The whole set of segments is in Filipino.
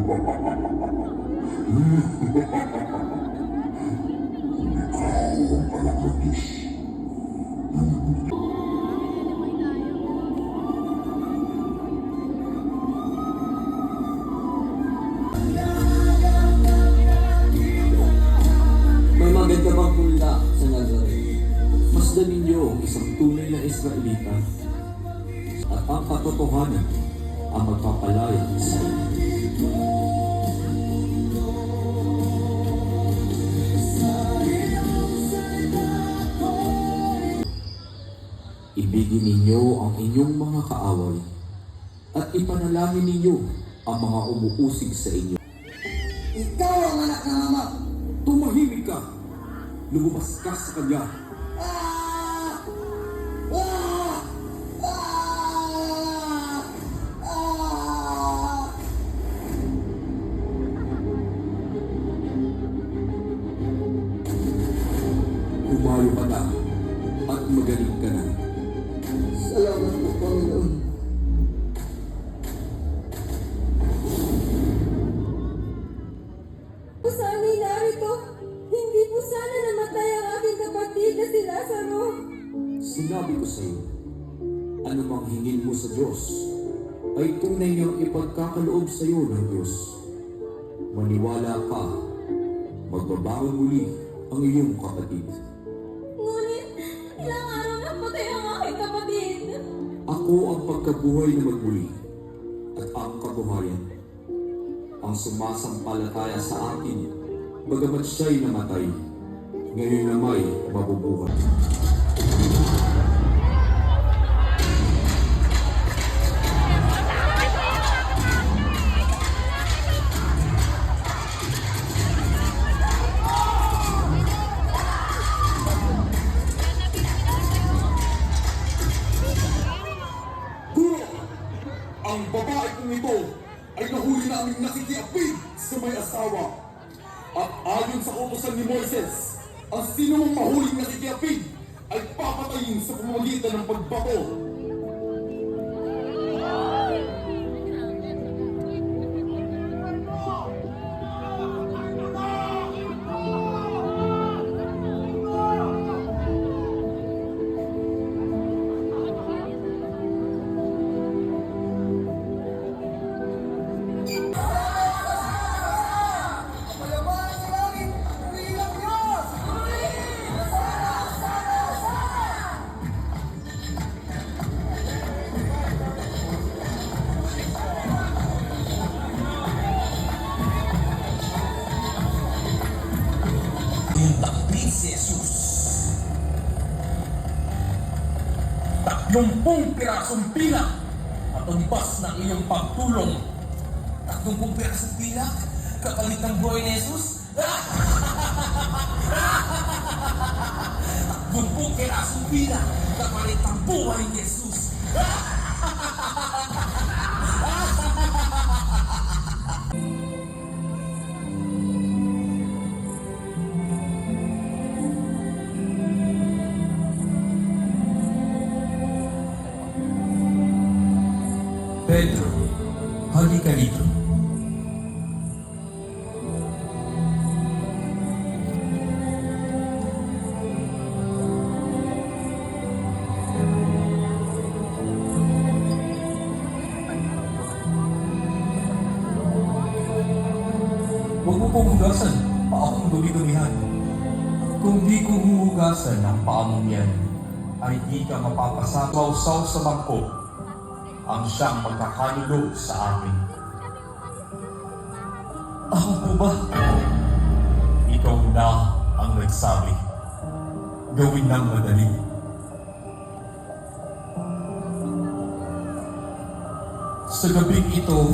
May maganda bang hula sa Nazaret? Masdan ninyo ang isang tunay na Israelita at ang katotohanan ang magpapalaya sa inyo. Ibigin ninyo ang inyong mga kaaway at ipanalangin ninyo ang mga umuusig sa inyo. Ikaw ang anak ng Ama. Tumahimik ka! Lumabas ka sa kanya! Ah! Ah! Ah! Ah! Humayo ka na at magaling ka na. Salamat po, Panginoon. Po sana'y narito. Hindi po sana namatay ang aking kapatid na si Lazaro. Sinabi ko sa iyo, anumang hingin mo sa Diyos, ay tunay niyang ipagkakaloob sa iyo ng Diyos. Maniwala ka, magbabaon muli ang iyong kapatid. Ngunit, ilang araw na patay ang aking kapatid. Ako ang pagkabuhay na magmuli at ang kabuhayan. Ang sumasampalataya sa akin, bagamat siya'y namatay, ngayon na may mabubuhay. Ang babae kong ito ay nahuli naming nakikiapid sa may asawa. At ayon sa utusan ni Moises, ang sinumang mahuling nakikiapid ay papatayin sa pamamagitan ng pagbato. Takbig si Jesus. 30 pirasong pilak at unpas ng iyong pagtulong. 30 pirasong pilak? Kapalit ng buhay ni Jesus? 30 pirasong pilak? Kapalit ng buhay ni Jesus? Pedro, halika dito. Huwag mo pong hugasan, paa kong dumi-dumihan. Kung di ko huhugasan ang paa mong yan, ay di ka mapapasaw sa mangkok ang siyang magkakalulog sa akin. Ako po ba? Ikaw na ang nagsabi. Gawin ng madali. Sa gabing ito,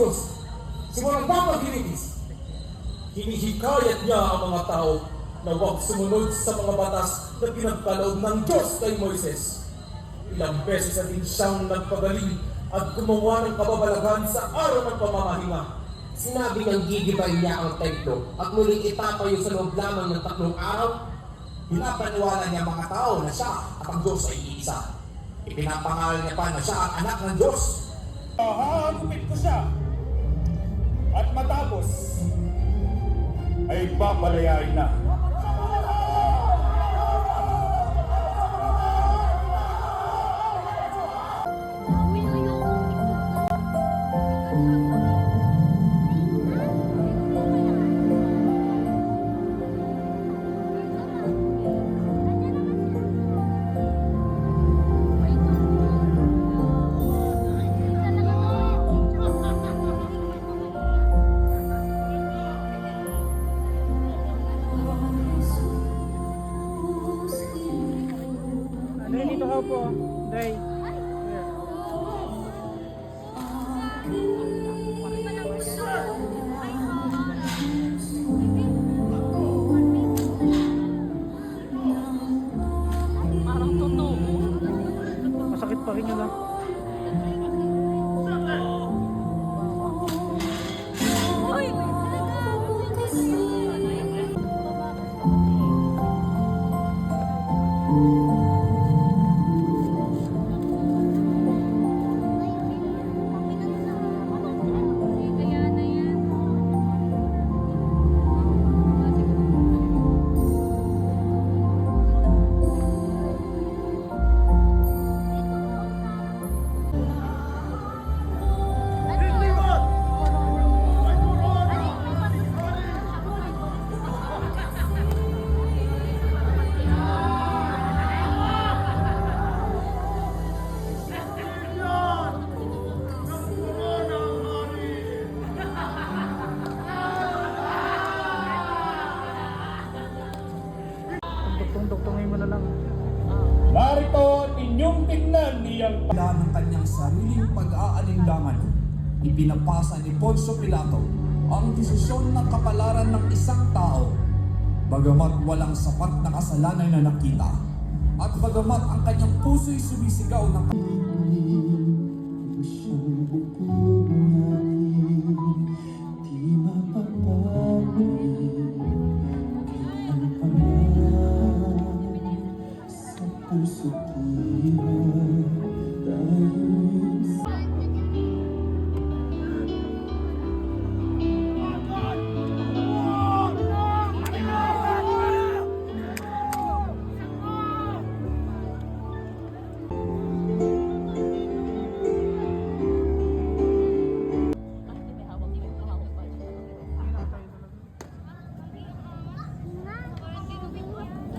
Diyos, simulang papaglilitis. Hinihikayat niya ang mga tao na huwag sumunod sa mga batas na pinagkaloob ng Diyos kay Moises. Ilang beses na din siyang nagpagaling at gumawa ng kababalaghan sa araw ng pamamahinga. Sinabi ng gigibay niya ang templo at muling itatayo sa loob lamang ng 3 araw. Pinapaniwala niya mga tao na siya at ang Diyos ay iisa. Ipinapangalan niya pa na siya ang anak ng Diyos. Hahagupit ko siya. At matapos, ay papalayain na. Dito ka po. Day. Parang totoo. Masakit pa rin yun ah. Uy! Kaya na yan. Duktong-duktongin mo na lang. Narito ang inyong tingnan niyang Wala ng kanyang sariling pag-aalinlangan, ipinapasa ni Poncio Pilato ang desisyon ng kapalaran ng isang tao, bagamat walang sapat na kasalanan na nakita, at bagamat ang kanyang puso'y sumisigaw ng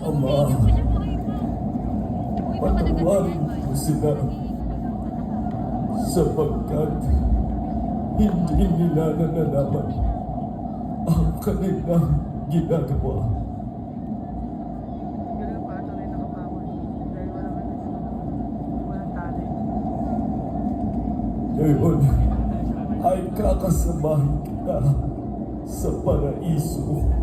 Ama, patawarin mo sila sapagkat hindi nila nalalaman ang kanilang ginagawa. Ganun pa, ito na yung nakapawal. Dahil walang tali. Ngayon ay kakasamahin kita sa paraiso.